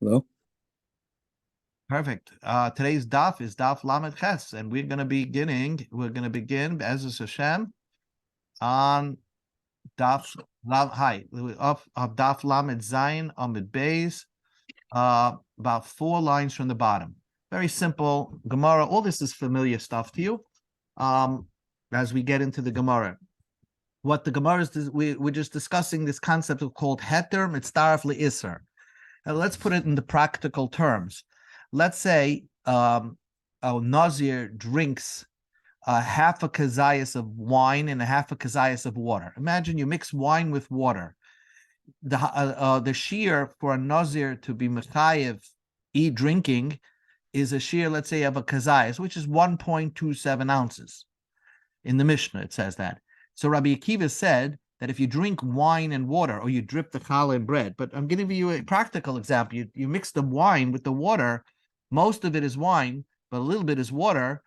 Hello. Perfect. Today's daf is daf Lamed Ches, and we're going to begin Be'ezus Hashem on daf of daf Lamed Zayin Amid Beis, about 4 lines from the bottom. Very simple Gemara. All this is familiar stuff to you. As we get into the Gemara, what the Gemara is, we're just discussing this concept of called heter mitzaref le'isser. Now let's put it in the practical terms. Let's say a Nazir drinks half a kazayas of wine and a half a kazayas of water. Imagine you mix wine with water. The shear for a Nazir to be mechayev drinking is a shear, let's say, of a kazayas, which is 1.27 ounces. In the Mishnah, it says that. So Rabbi Akiva said that if you drink wine and water, or you drip the challah in bread, but I'm giving you a practical example. You mix the wine with the water. Most of it is wine, but a little bit is water.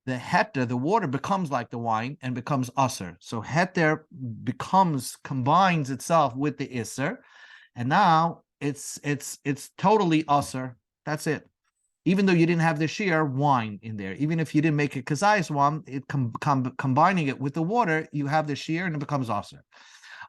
The heter, the water, becomes like the wine and becomes usser. So heter combines itself with the isser, and now it's totally usser. That's it. Even though you didn't have the shear wine in there, even if you didn't make a kazayas one, combining it with the water, you have the shear and it becomes usser.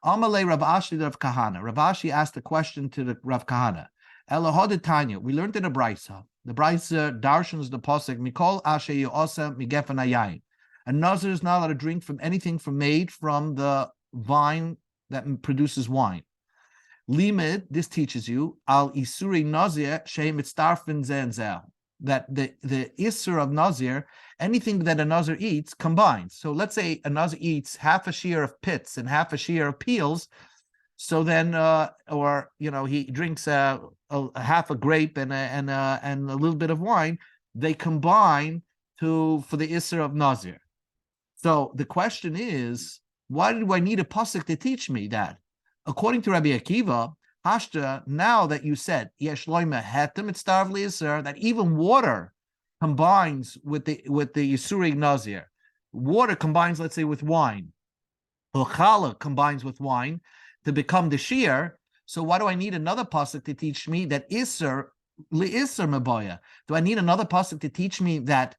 Amalei Rav Ashi Rav Kahana. Rav Ashi asked a question to the Rav Kahana. Elohod Tanya. We learned in the Brisa. The Brisa darshans the pasuk Mikol Asher Yosa Migefen Hayayin. A Nazir is not allowed to drink from anything made from the vine that produces wine. Limit, this teaches you al isuri Nazir shem mitzarfen zenzel, that the isur of Nazir, anything that a Nazir eats combines. So let's say a Nazir eats half a shear of pits and half a shear of peels. So then, he drinks a half a grape and a little bit of wine. They combine for the isser of Nazir. So the question is, why do I need a pasuk to teach me that? According to Rabbi Akiva, Hashta, now that you said yesh loima hetem mitzaref le'isser, that even water combines with the Yisuri Nazir. Water combines, let's say, with wine. Or challah combines with wine to become the shear. So why do I need another pasuk to teach me that isser le'isser meboya? Do I need another pasuk to teach me that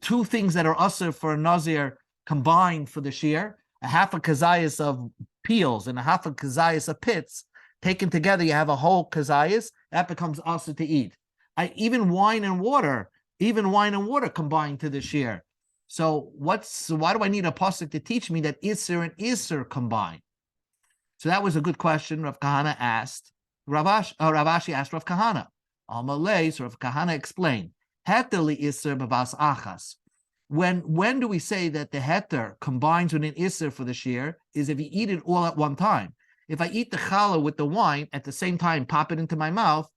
two things that are usser for a Nazir combined for the shear? A half a kazayas of peels and a half a kazayas of pits taken together, you have a whole kazayas that becomes usser to eat. Even wine and water combined to the shear. So why do I need a pasuk to teach me that isser and isser combine? So that was a good question Rav Kahana asked. Rav Ashi asked Rav Kahana. Amalei, so Rav Kahana explained. Heter li isser b'vas achas. When do we say that the heter combines with an isser for the shear? Is if you eat it all at one time. If I eat the challah with the wine at the same time, pop it into my mouth,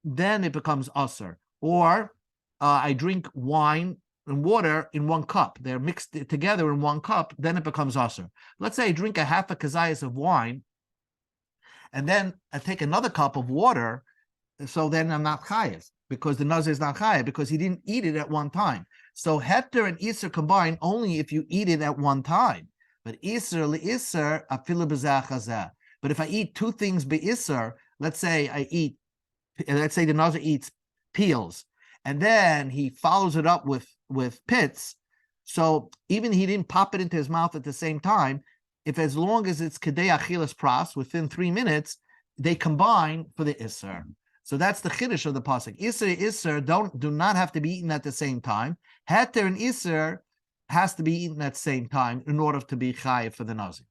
then it becomes usser. Or I drink wine and water in one cup. They're mixed together in one cup, then it becomes usser. Let's say I drink a half a kazayas of wine, and then I take another cup of water, so then I'm not chayav, because the nazir is not chayav, because he didn't eat it at one time. So heter and isser combine only if you eat it at one time. But isser le'isser afilu b'zeh chazeh. But if I eat two things be'isser, let's say the nazir eats peels, and then he follows it up with pits. So even he didn't pop it into his mouth at the same time, if as long as it's kedei achilas pras, within 3 minutes, they combine for the isser. So that's the chiddush of the pasuk. Isser do not have to be eaten at the same time. Heter and isser has to be eaten at the same time in order to be chayiv for the nazir.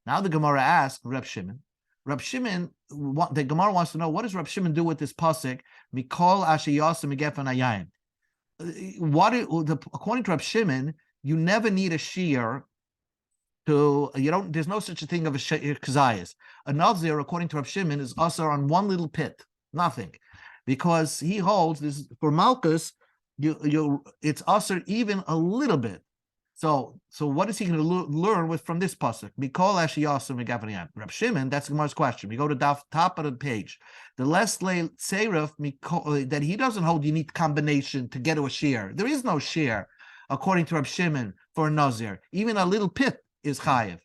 Now the Gemara asks Reb Shimon. The Gemara wants to know, what does Reb Shimon do with this pasuk? Mikol asher yasa migefen hayayin. According to Reb Shimon, you never need a shear there's no such a thing of a kazayas. A nazir, according to Reb Shimon, is usher on one little pit, nothing, because he holds this for malchus. It's usher even a little bit. So what is he going to learn from this pasuk? Mikol asher yasa migefen hayayin. Reb Shimon, that's the Gemara's question. We go to Daf, top of the page. The Lesle Serif that he doesn't hold you need combination to get to a shear. There is no shear, according to Reb Shimon, for a nazir. Even a little pit is chayiv.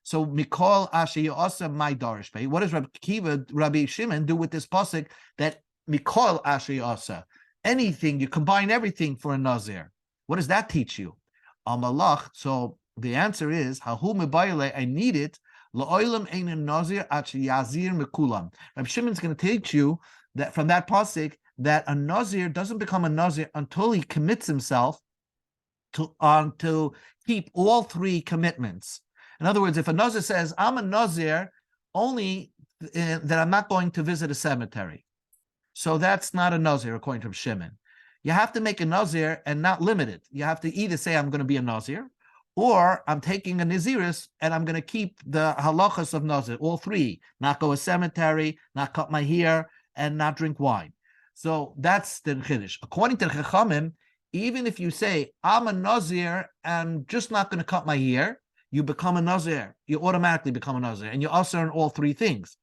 So Mikol Asher Yosa my Darish Pei. What does Rabbi Shimon do with this pasuk that mikol asher asa. Anything, you combine everything for a nazir. What does that teach you? Amalach. So the answer is, Hahu mebayale, I need it. La'olam ein nazir asher yazir mekulam. Rabbi Shimon's going to teach you that from that pasuk that a nazir doesn't become a nazir until he commits himself to keep all three commitments. In other words, if a nazir says, I'm a nazir only that I'm not going to visit a cemetery, so that's not a nazir according to Shimon. You have to make a nazir and not limit it. You have to either say I'm going to be a nazir, or I'm taking a naziris and I'm going to keep the halachas of nazir, all three: not go to a cemetery, not cut my hair, and not drink wine. So that's the chiddush. According to the Chachamim, even if you say, I'm a nazir and just not going to cut my hair, you become a nazir. You automatically become a nazir, and you're usher in all three things.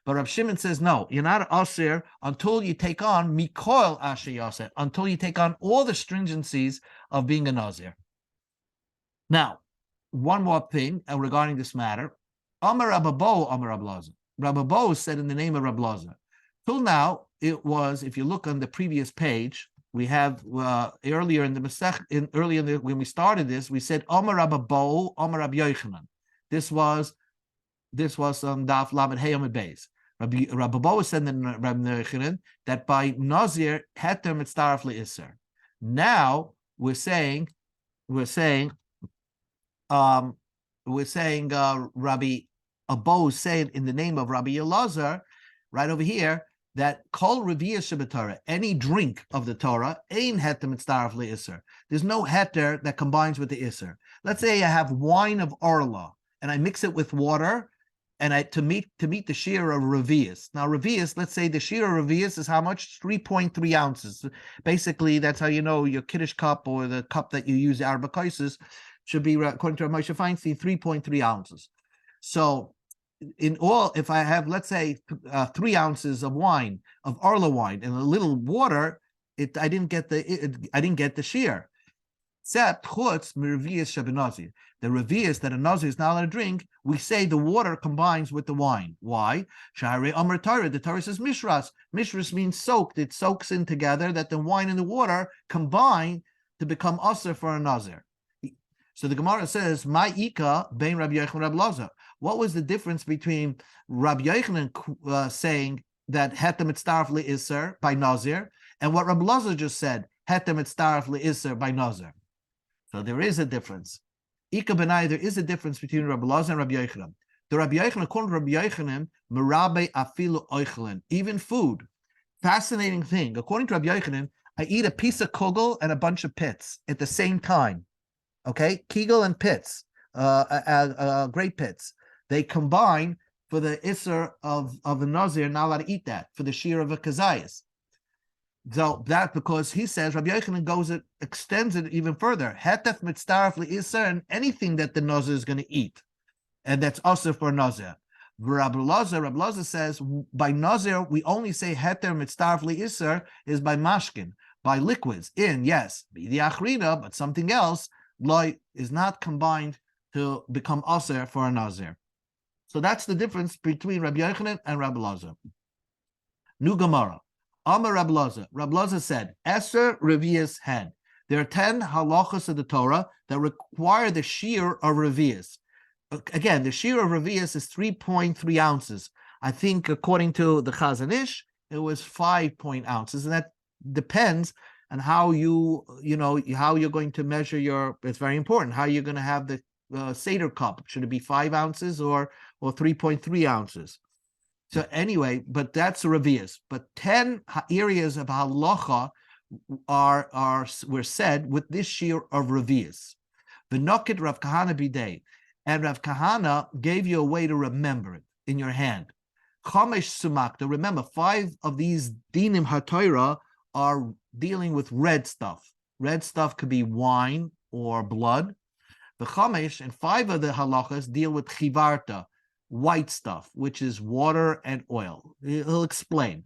But Rab Shimon says, no, you're not usher until you take on mikol asher yaseh, until you take on all the stringencies of being a nazir. Now, one more thing regarding this matter. Amar Rabba Bo, Amar Rab Lazar. Rabba Bo said in the name of Rab Lazar. Till now, it was, if you look on the previous page, we have earlier in the Masech, when we started this, we said Amar Rabba Bo, Amar Rab Yochanan. This was Daf Lamed Hey Amid Beis. Rabba Bo said in Rab Yochanan that by Nazir heter mitzdaraf le'isser. Now we're saying Rabbi Abo said in the name of Rabbi Elazar, right over here, that kol reviyah shebetorah, any drink of the Torah, ein heter mitzdaraf le'isser. There's no heter that combines with the isser. Let's say I have wine of Orla and I mix it with water, and to meet the shear of revius. Now revius, let's say the shear of revius is how much? 3.3 ounces. Basically, that's how you know your kiddush cup or the cup that you use arba kaisis should be, according to Moshe Feinstein, 3.3 ounces. So in all, if I have, let's say, 3 ounces of wine, of Arla wine, and a little water, I didn't get the shear. Except chutz mirvius shabenazir, the revius that a nazir is not allowed to drink, we say the water combines with the wine. Why? Shari Amar Torah. The Torah says mishras. Mishras means soaked. It soaks in together. That the wine and the water combine to become aser for a nazir. So the Gemara says, "My ika bein Rabbi Yochanan Rabbi Lazar." What was the difference between Rabbi Yochanan saying that heter mitzdaraf le'isser by nazir, and what Rabbi Lazar just said, heter mitzdaraf le'isser by nazir? So there is a difference. Ika benai, there is a difference between Rabbi Lazar and Rabbi Yochanan. The Rabbi Yochanan, according to Rabbi Yochanan, merabe afilu oichelin, even food. Fascinating thing. According to Rabbi Yochanan, I eat a piece of kugel and a bunch of pits at the same time. Okay, kegel and pits, great pits. They combine for the isser of a nazir, not allowed to eat that, for the shear of a kazayas. So that because he says Rabbi Yochanan extends it even further. Hetef mitzdaraf le'isser, and anything that the nazir is going to eat, and that's also for nazir. Rabbi Lazar says by nazir we only say heter mitzdaraf le'isser is by mashkin, by liquids. Yes, be the achrina, but something else is not combined to become aser for a nazir. So that's the difference between Rabbi Yochanan and Rabbi Lazar. New Gemara. Amar Rabbi Lazar. Rabbi Lazar said, Eser revius hen. There are 10 halachas of the Torah that require the shear of revius. Again, the shear of revius is 3.3 ounces. I think according to the Chazon Ish, it was 5 ounces, and that depends on how how you're going to measure it's very important, how you're going to have the Seder cup. Should it be 5 ounces or 3.3 ounces? So anyway, but that's revius. But 10 areas of halacha were said with this shear of revius. V'nokit Rav Kahana bidei, and Rav Kahana gave you a way to remember it in your hand. Chamesh sumakta. Remember, 5 of these dinim haTorah are dealing with red stuff. Red stuff could be wine or blood. The chamesh and 5 of the halachas deal with chivarta, white stuff, which is water and oil. He'll explain.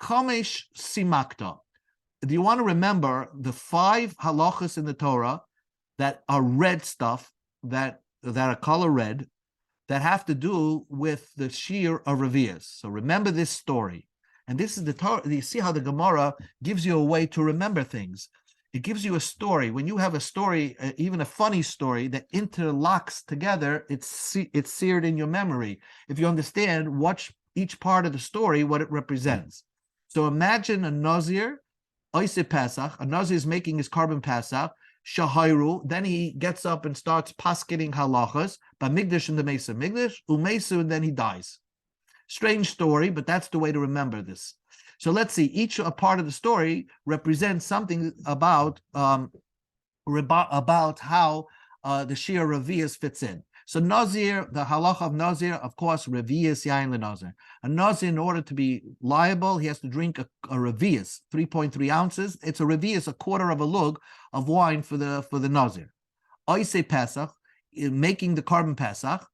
Chamesh simakta. Do you want to remember the 5 halachas in the Torah that are red stuff, that are color red, that have to do with the shear of revius? So remember this story. And this is the Torah. You see how the Gemara gives you a way to remember things. It gives you a story. When you have a story, even a funny story that interlocks together, it's seared in your memory. If you understand each part of the story, what it represents. So imagine a Nazir, Oise Pesach. A Nazir is making his carbon Pesach. Shahayru. Then he gets up and starts paskening halachas. Bamigdash in the Mesa Migdash. Umesu, and then he dies. Strange story, but that's the way to remember this. So let's see. Each part of the story represents something about how the Shir Revius fits in. So Nazir, the halacha of Nazir, of course, Revius Yain LeNazir. A Nazir, in order to be liable, he has to drink a Revius, 3.3 ounces. It's a Revius, a quarter of a lug of wine for the Nazir. Oise Pesach, making the carbon Pesach.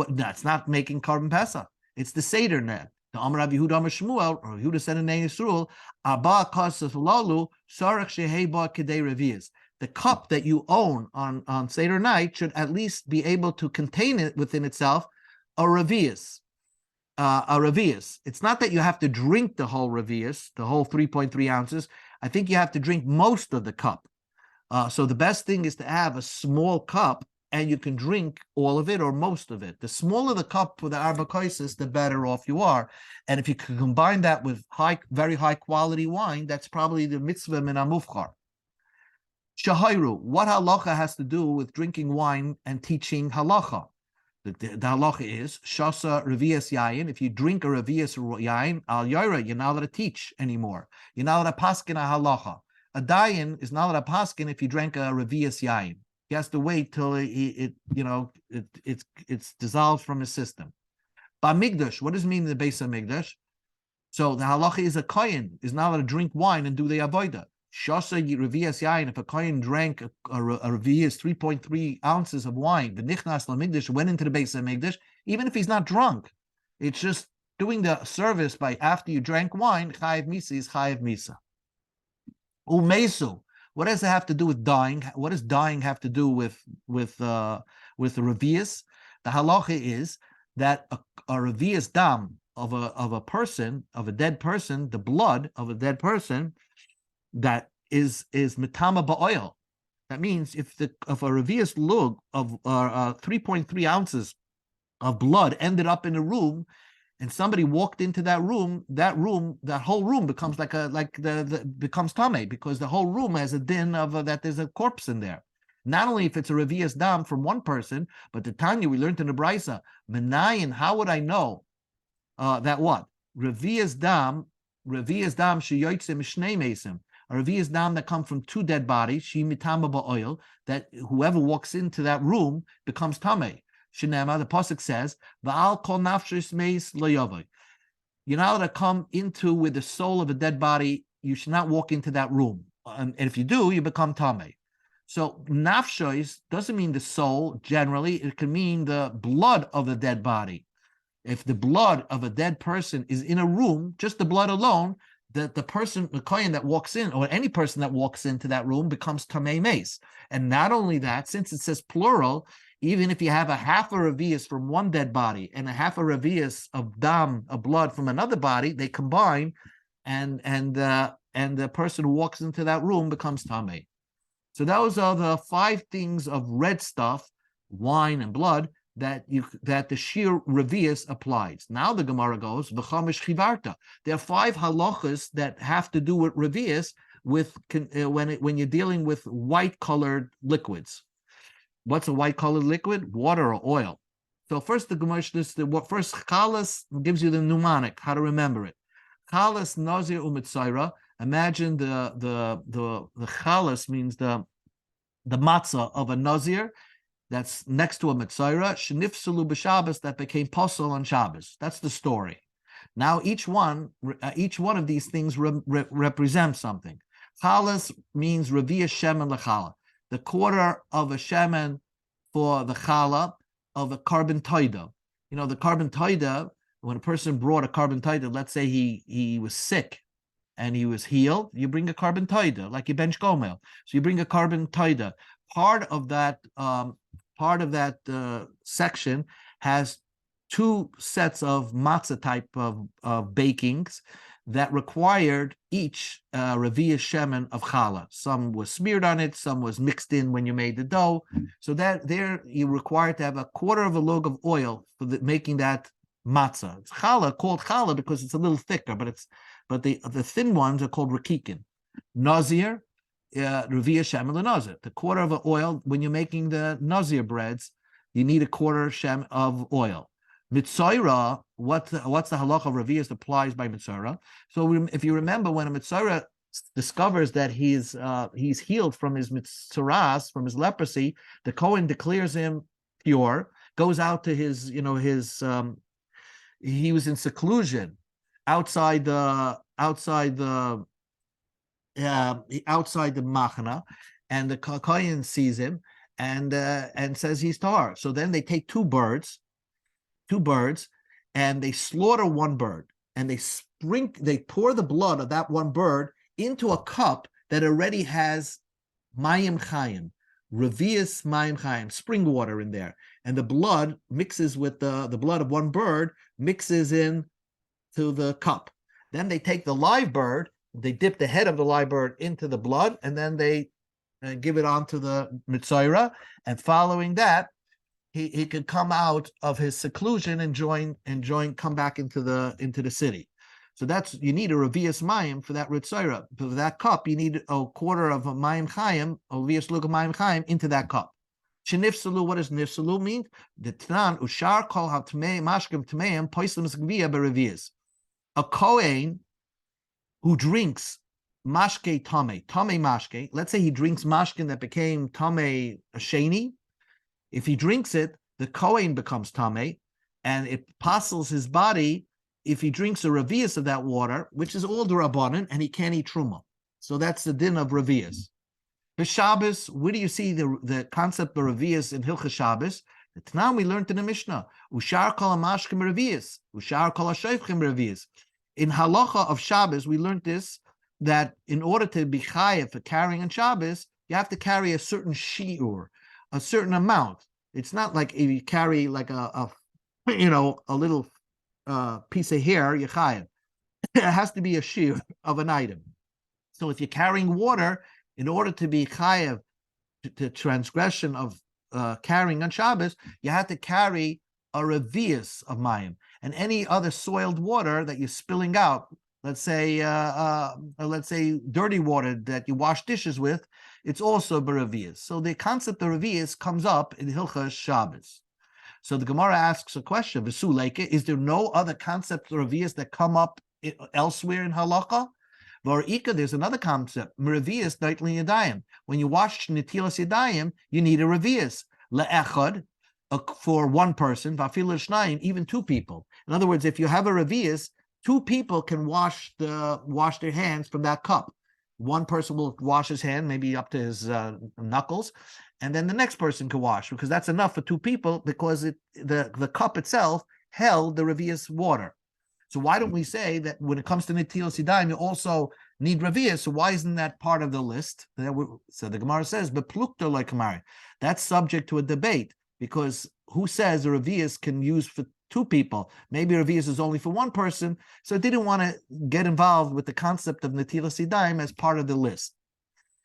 That's not making carbon Pesach. It's the Seder net. The Amar Rabbi Yehuda Amar Shmuel, or Yehuda said in Yisrael, Abba Kasef Lalu Sarach Sheheba Kedei Revius. The cup that you own on Seder night should at least be able to contain it within itself a Revius. It's not that you have to drink the whole Revius, the whole 3.3 ounces. I think you have to drink most of the cup. So the best thing is to have a small cup, and you can drink all of it or most of it. The smaller the cup for the arba koises, the better off you are. And if you can combine that with very high quality wine, that's probably the mitzvah min amufchar. Shahayru, what halacha has to do with drinking wine and teaching halacha? The halacha is shasa revias yayin. If you drink a revias yayin, al yaira, you're not allowed to teach anymore. You're not allowed to paskin a halacha. A dayan is not allowed to paskin if you drank a revias yayin. He has to wait till it's dissolved from his system. Bamigdash, what does it mean in the base of Migdash? So the halacha is a kohen is not allowed to drink wine and do the avodah. Shasa revias yayin. If a kohen drank a revias 3.3 ounces of wine, the nichnas lamigdash went into the base of Migdash, even if he's not drunk, it's just doing the service by after you drank wine. Chayev misa is chayev misa. Umesu. What does it have to do with dying? What does dying have to do with the revius? The halacha is that a revius dam of a person, of a dead person, the blood of a dead person, that is mitama ba'oil. That means if a revius lug of 3.3 ounces of blood ended up in a room, and somebody walked into that whole room becomes becomes tameh, because the whole room has a din of that there's a corpse in there. Not only if it's a revius dam from one person, but the Tanya we learned in the Brisa, Menayin, how would I know that what? Revius dam sheyoytze mishnei mesim. A revius dam that come from two dead bodies, she mitama ba'oil, that whoever walks into that room becomes tameh. Shenema, the pasuk says, "Va'al kol nafshis meis lo yavoi." You're not allowed to come into with the soul of a dead body. You should not walk into that room, and if you do, you become tamei. So nafshis doesn't mean the soul. Generally, it can mean the blood of the dead body. If the blood of a dead person is in a room, just the blood alone, the person, the kohen that walks in, or any person that walks into that room, becomes tamei meis. And not only that, since it says plural, even if you have a half a revius from one dead body and a half a revius of dam, of blood from another body, they combine, and the person who walks into that room becomes tamei. So those are the 5 things of red stuff, wine and blood, that the shir revius applies. Now the Gemara goes, v'chamish chivarta. There are 5 halachas that have to do with revius when you're dealing with white colored liquids. What's a white colored liquid? Water or oil. So first the Gemara, first chalas gives you the mnemonic, how to remember it. Chalas nazir u'mitzayra. Imagine the chalas means the matzah of a nazir that's next to a mitzayra. Shenifsalu b'Shabbos, that became posel on Shabbos. That's the story. Now each one of these things represents something. Chalas means reviya shemen lechala, the quarter of a shemen for the chala of a carbon toida. You know, the carbon toida, when a person brought a carbon toida, let's say he was sick and he was healed, you bring a carbon toida, like you bench gomel. So you bring a carbon toida. Part of that section has 2 sets of matzah type of bakings. that required each Revi'ah shemen of challah. Some was smeared on it, some was mixed in when you made the dough. So that there you're required to have a quarter of a log of oil for making that matzah. It's challah, called challah because it's a little thicker, but the thin ones are called rakikin. Nazir, Revi'ah shemen lenazir. The quarter of oil when you're making the nazir breads, you need a quarter shem of oil. Mitzaira, what's the halacha of Revi'ah that applies by Mitzaira? So if you remember, when a Mitzaira discovers that he's healed from his Mitzaras, from his leprosy, the Kohen declares him pure, goes out to his, he was in seclusion outside the machana, and the Kohen sees him and says he's tar. So then they take two birds, and they slaughter one bird, and they pour the blood of that one bird into a cup that already has mayim chayim, revius mayim chayim, spring water in there, and the blood mixes with the blood of one bird, mixes in to the cup. Then they take the live bird, they dip the head of the live bird into the blood, and then they give it onto the mitzaira, and following that, he could come out of his seclusion and come back into the city. So you need a revius mayim for that ritzayra. For that cup, you need a quarter of a mayim chayim, a revius lug of mayim chayim into that cup. Shenifsalu, what does nifsalu mean? The tnan ushar kol hatmei mashkem tmeim poislim zgvia berevius. A kohen who drinks mashke tame mashke. Let's say he drinks mashkin that became tame sheni. If he drinks it, the Kohen becomes Tameh, and it apostles his body if he drinks a Revi'us of that water, which is all the Rabbanan, and he can't eat Truma. So that's the din of Revi'us. The Shabbos, where do you see the concept of Revi'us in Hilchah Shabbos? The Tanam we learned in the Mishnah. Ushar kol hamashkim Revi'us. Ushar kol hashayfchim Revi'us. In Halacha of Shabbos, we learned this, that in order to be chayav for carrying on Shabbos, you have to carry a certain shi'ur, a certain amount. It's not like if you carry like a little piece of hair, you're chayav. It has to be a shear of an item. So if you're carrying water, in order to be chayav, the transgression of carrying on Shabbos, you have to carry a revius of mayim, and any other soiled water that you're spilling out. Let's say dirty water that you wash dishes with, it's also berevius. So the concept of revius comes up in Hilchas Shabbos. So the Gemara asks a question: V'suleke, is there no other concept of revius that come up elsewhere in Halacha? V'arika, there's another concept: Merevius daitli yadayim. When you wash netilas yadayim, you need a revius le'echad for one person. V'afil shnayim, even two people. In other words, if you have a revius, two people can wash their hands from that cup. One person will wash his hand, maybe up to his knuckles, and then the next person can wash, because that's enough for two people, because the cup itself held the revius water. So why don't we say that when it comes to netilas yadayim, you also need revius? So why isn't that part of the list? So the Gemara says, "But plukta like Kamari." That's subject to a debate, because who says a revius can use for two people? Maybe revius is only for one person, so it didn't want to get involved with the concept of netilas yadayim as part of the list.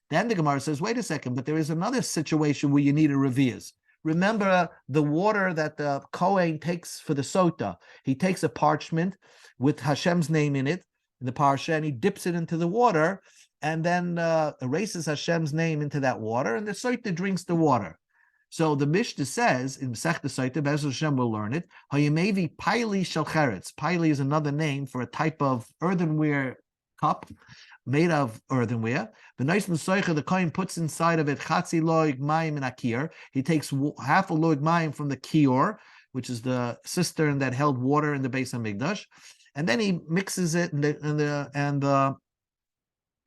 Then the Gemara says, wait a second, but there is another situation where you need a revius. Remember the water that the Kohen takes for the sota. He takes a parchment with Hashem's name in it, in the parsha, and he dips it into the water, and then erases Hashem's name into that water, and the sota drinks the water. So the Mishnah says in Masechta Sota, Be'ez Hashem will learn it. Hayemevi paili shel cheretz. Paili is another name for a type of earthenware cup made of earthenware. The nice Mesoicha, the Kohen puts inside of it chatzi loig mayim and akir. He takes half a loig mayim from the kior, which is the cistern that held water in the Beis Hamikdash, and then he mixes it and the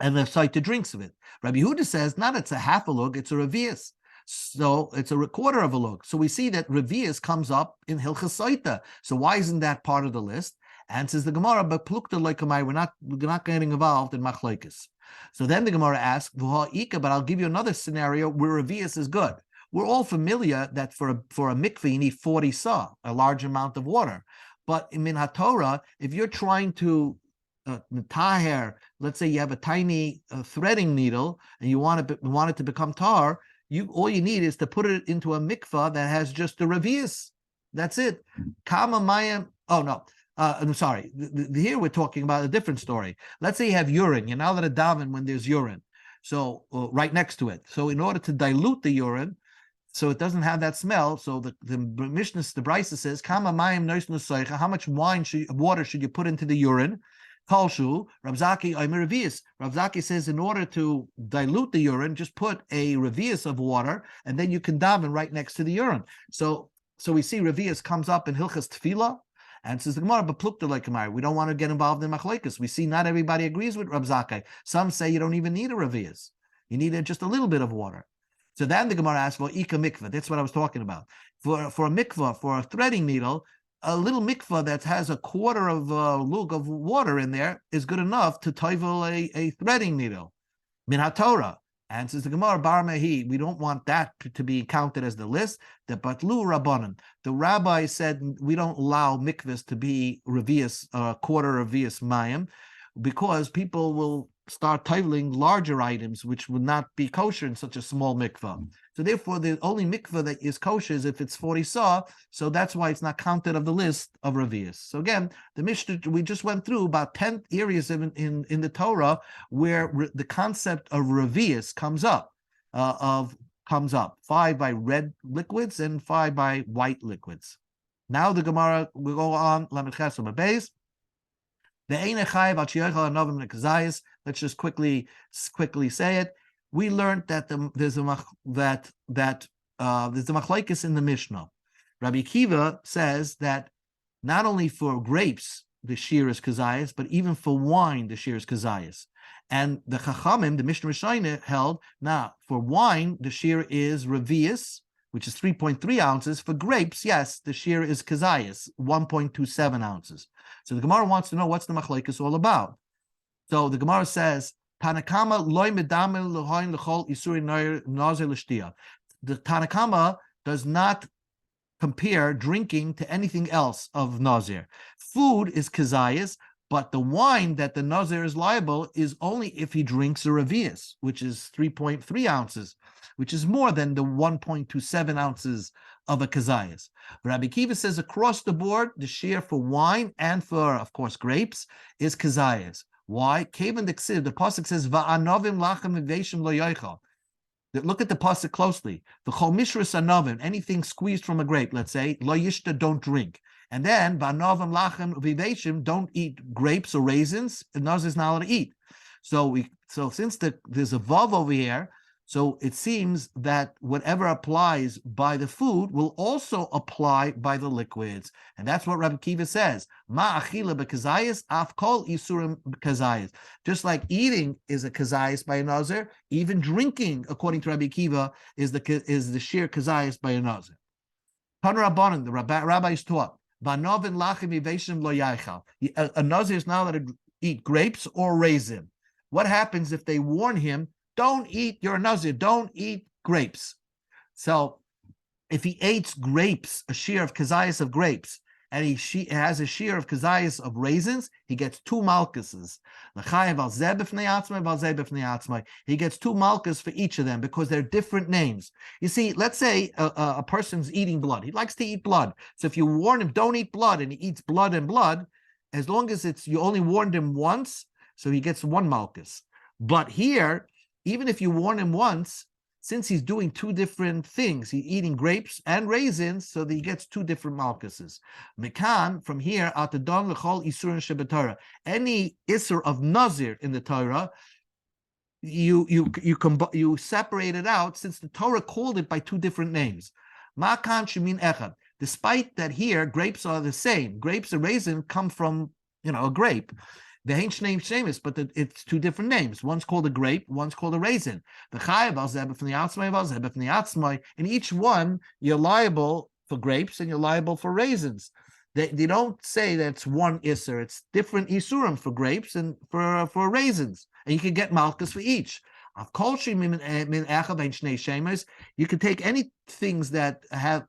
Sota drinks of it. Rabbi Yehuda says not it's a half a lug, it's a revius. So it's a quarter of a lug. So we see that revius comes up in Hilchas Sota. So why isn't that part of the list? Answers the Gemara, but plukta loikamai, we're not getting involved in machlokes. So then the Gemara asks, but I'll give you another scenario where revius is good. We're all familiar that for a mikveh you need 40 sa, a large amount of water. But in Min HaTorah, if you're trying to taher, let's say you have a tiny threading needle and you want it to become tar, all you need is to put it into a mikvah that has just the revius. That's it. Kama mayim. Oh no. I'm sorry. Here we're talking about a different story. Let's say you have urine. You're not allowed to daven when there's urine, so right next to it. So in order to dilute the urine, so it doesn't have that smell. So the Mishnah, the Brisa says, "Kama mayim nois nusoicha." How much water should you put into the urine? Kalshu, Rav Zaki Omer revius. Rav Zaki says, in order to dilute the urine, just put a revius of water, and then you can daven right next to the urine. So we see revius comes up in Hilchas Tefillah, and says the Gemara, but plukta like Gemara. We don't want to get involved in machlekes. We see not everybody agrees with Rav Zaki. Some say you don't even need a revius. You need just a little bit of water. So then the Gemara asks for ika mikvah. That's what I was talking about. For a mikvah, for a threading needle, a little mikvah that has a quarter of a lug of water in there is good enough to toivel a threading needle. Min haTorah. Answers the Gemara, bar mehi. We don't want that to be counted as the list. The batlu rabbanan. The rabbi said we don't allow mikvahs to be revius, quarter revius mayim, because people will start toiveling larger items which would not be kosher in such a small mikvah. So therefore, the only mikvah that is kosher is if it's 40 saw. So that's why it's not counted of the list of revius. So again, the Mishnah, we just went through about 10 areas in the Torah where the concept of revius comes up. 5 by red liquids and 5 by white liquids. Now the Gemara will go on. Let's just quickly say it. We learned that there's a machlekes in the Mishnah. Rabbi Kiva says that not only for grapes the shear is kazayas, but even for wine the shear is kazayas. And the Chachamim, the Mishnah Rishayna, held for wine the shear is revius, which is 3.3 ounces. For grapes, yes, the shear is kazayas, 1.27 ounces. So the Gemara wants to know what's the machlekes all about. So the Gemara says, Tanakama loy medamel lehoin lechol isuri nazir l'shtia. The Tanakama does not compare drinking to anything else of nazir. Food is kazayas, but the wine that the nazir is liable is only if he drinks a revius, which is 3.3 ounces, which is more than the 1.27 ounces of a kazayas. Rabbi Kiva says across the board, the shear for wine and for, of course, grapes is kazayas. Why? Kavan the pasuk says va'anovim lachem miveshim lo yoichal. Look at the pasuk closely. The chol mishras anovim, anything squeezed from a grape, let's say, lo yishta, don't drink. And then va'anovim lachem viveshim, don't eat grapes or raisins. The nazir is not allowed to eat. So since there's a vav over here, so it seems that whatever applies by the food will also apply by the liquids. And that's what Rabbi Kiva says. Ma achila b'kazayis, af kol isurim b'kazayis. Just like eating is a kazayis by a nazir, even drinking, according to Rabbi Kiva, is the sheer kazayis by a nazir. Tan Rabbanan, the rabbis taught, Vanovin lachim yiveshim lo yaichal. A nazir is not allowed to eat grapes or raisin. What happens if they warn him, don't eat your nazir, don't eat grapes? So if he eats grapes, a shear of kazayas of grapes, and he has a shear of kazayas of raisins, he gets 2 malchuses. He gets 2 malchus for each of them because they're different names. You see, let's say a person's eating blood. He likes to eat blood. So if you warn him, don't eat blood, and he eats blood and blood, as long as you only warned him once, so he gets 1 malchus. But here, even if you warn him once, since he's doing 2 different things, he's eating grapes and raisins, so that he gets 2 different malchuses. Mekan, from here, atadon lechol isurin shebetorah. Any isur of nazir in the Torah, you separate it out, since the Torah called it by 2 different names. Makan shemin echad. Despite that here, grapes are the same. Grapes and raisin come from, a grape. The ain't name shameless, but it's 2 different names. One's called a grape, one's called a raisin. In each one, you're liable for grapes and you're liable for raisins. They don't say that's one isser. It's different isurim for grapes and for raisins, and you can get malchus for each. You can take any things that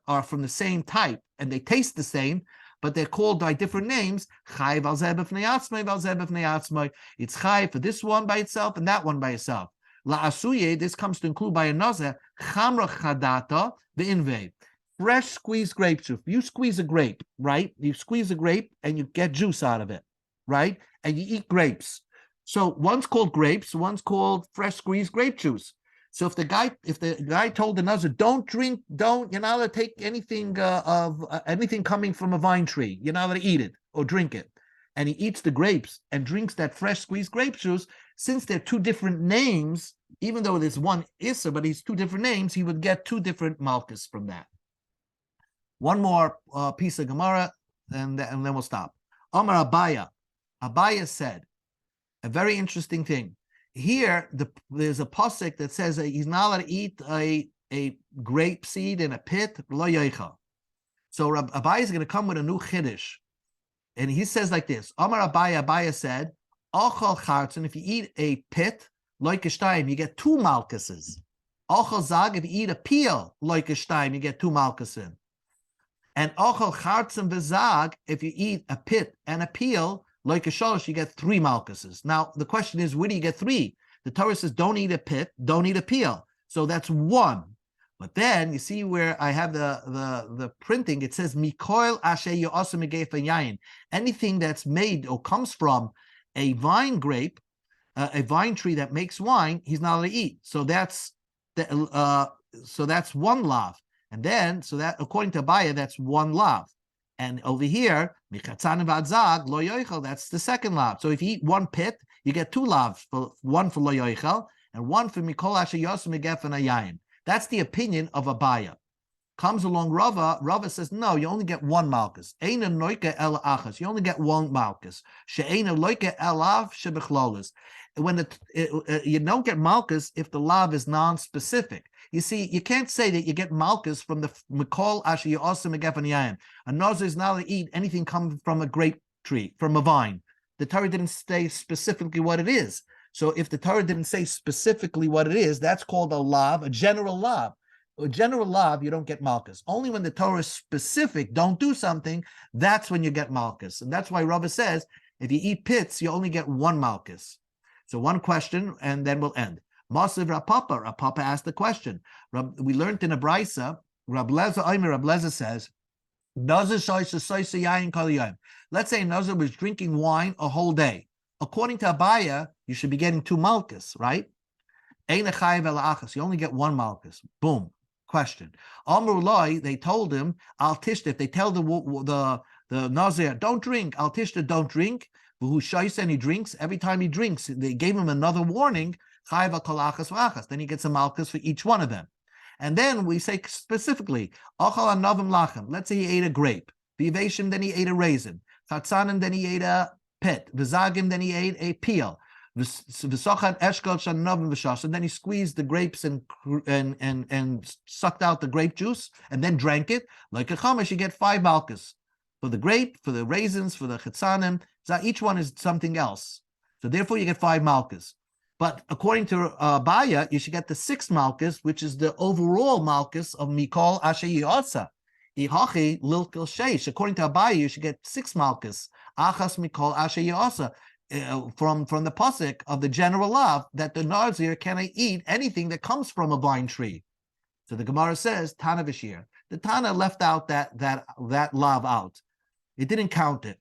are from the same type and they taste the same. but they're called by different names. Chai val zeh b'fnei atzmai, val zeh b'fnei atzmai. It's chai for this one by itself and that one by itself. La'asuye, this comes to include by a nazir, chamra chadata v'invei. Fresh squeezed grape juice. You squeeze a grape, right? You squeeze a grape and you get juice out of it, right? And you eat grapes. So one's called grapes, one's called fresh squeezed grape juice. So if the guy told the nazir, you're not allowed to take anything anything coming from a vine tree. You're not allowed to eat it or drink it. And he eats the grapes and drinks that fresh squeezed grape juice. Since they're two different names, even though there's one Issa, but he's two different names, he would get two different malchus from that. One more piece of Gemara, and then we'll stop. Omar Abaya. Abaya said a very interesting thing. Here, there's a pasuk that says that he's not allowed to eat a grape seed in a pit. Lo yoicha. So Abaya is going to come with a new chiddush, and he says like this: Omar Abaya. Abaya said, "Ochal chartzon. If you eat a pit, like a shtayim, you get two malchuses. Ochal zag. If you eat a peel, like a shtayim, you get two malchusim. And ochal chartzon v'zag. If you eat a pit and a peel, like a shalosh, you get three malchuses. Now, the question is, where do you get three? The Torah says, don't eat a pit, don't eat a peel. So that's one. But then, you see where I have the printing, it says, Mikoil asher yo'asim megefa yayin. Anything that's made or comes from a vine grape, a vine tree that makes wine, he's not allowed to eat. So that's one lav. And then, so that, according to Abaya, that's one lav. And over here, michatzan v'adzag lo yoichel, that's the second lav. So if you eat one pit, you get two lavs, one for lo yoichel and one for mikol asher yosim megefen hayayin. That's the opinion of Abaya. Comes along Rava. Rava says no, you only get one malchus. Eina noike el achas. You only get one malchus. She'eina loike elav shebechlolis. When you don't get malchus if the lav is non-specific. You see, you can't say that you get malchus from the mikol asher yosim megefen hayayin. A nazir is not allowed to eat anything coming from a grape tree, from a vine. The Torah didn't say specifically what it is. So if the Torah didn't say specifically what it is, that's called a lav, a general lav. A general lav, you don't get malchus. Only when the Torah is specific, don't do something, that's when you get malchus. And that's why Rava says, if you eat pits, you only get one malchus. So one question, and then we'll end. Masiv Rapapa. Rapapa asked the question. We learned in a brisa, Rab Lezer says, let's say Nazir was drinking wine a whole day. According to Abaya, you should be getting two malchus, right? You only get one malchus. Boom. Question. Amrullah, they told him, Al Tishta, if they tell the Nazir, don't drink, Al Tishta, don't drink, and he drinks, every time he drinks, they gave him another warning, then he gets a malchus for each one of them. And then we say specifically, let's say he ate a grape, Vivashim, then he ate a raisin, Chatzanim, then he ate a pit, Vizagim, then he ate a peel, and then he squeezed the grapes and sucked out the grape juice and then drank it. Like a chamesh, you get 5 malchus. For the grape, for the raisins, for the chetzanim, so each one is something else. So therefore you get 5 malchus. But according to Baya, you should get the 6th malchus, which is the overall malchus of Mikol Asher Yotza. Ihachi Lilkel Sheish. According to Abaya, you should get 6 malchus. Achas Mikol Asher Yotza. From the pasuk of the general law that the Nazir cannot eat anything that comes from a vine tree. So the Gemara says, Tana Vishir. The Tana left out that lav out. It didn't count it.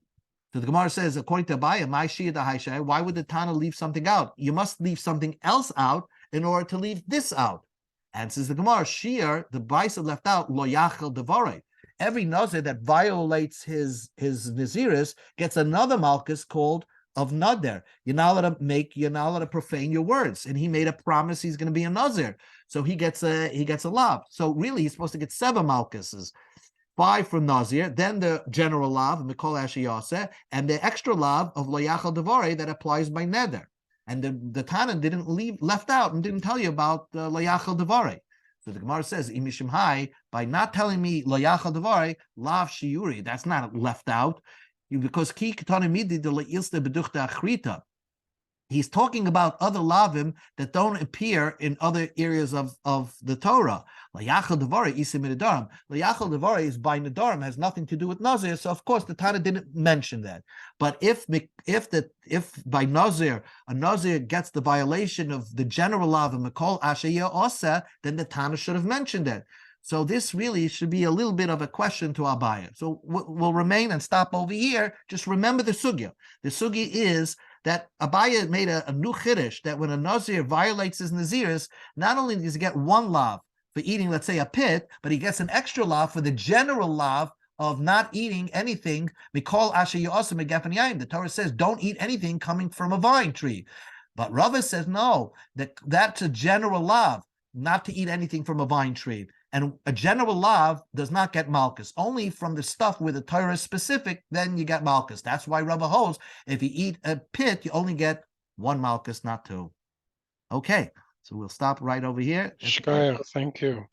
So the Gemara says, according to Abaya, my Shia the Haishai, why would the Tana leave something out? You must leave something else out in order to leave this out. And says the Gemara, Shir, the Baisa left out, Lo Yachel Devare. Every Nazir that violates his Naziris gets another malchus called of Nader. You're not allowed to profane your words. And he made a promise he's going to be a Nazir. So he gets a lav. So really he's supposed to get 7 malchuses. 5 from Nazir, then the general lav, Mikol Asher Yaseh, and the extra lav of Lo Yachal Devare that applies by Neder. And the Tana left out and didn't tell you about Lo Yachal Devare. So the Gemara says, Imishim Hai, by not telling me Lo Yachal Devare, lav shiuri, that's not left out. Because ki ketana midi de leilste beduchte achrita. he's talking about other lavim that don't appear in other areas of the Torah. Layachal devari isim nedarim. Layachal devari is by nedarim, has nothing to do with Nazir. So of course the Tana didn't mention that. But if by Nazir a Nazir gets the violation of the general lavim mikol ashaya osa, then the Tana should have mentioned it. So this really should be a little bit of a question to Abaya. So we'll remain and stop over here. Just remember the sugya. The sugya is that Abaya made a new chiddush that when a Nazir violates his Naziris, not only does he get one lav for eating, let's say, a pit, but he gets an extra lav for the general lav of not eating anything. Mikol asher yosim megefen yain. The Torah says don't eat anything coming from a vine tree. But Rava says no, that's a general lav, not to eat anything from a vine tree. And a general lav does not get malchus. Only from the stuff where the Torah is specific, then you get malchus. That's why Rava holds, if you eat a pit, you only get one malchus, not two. Okay, so we'll stop right over here. Shkaya, thank you.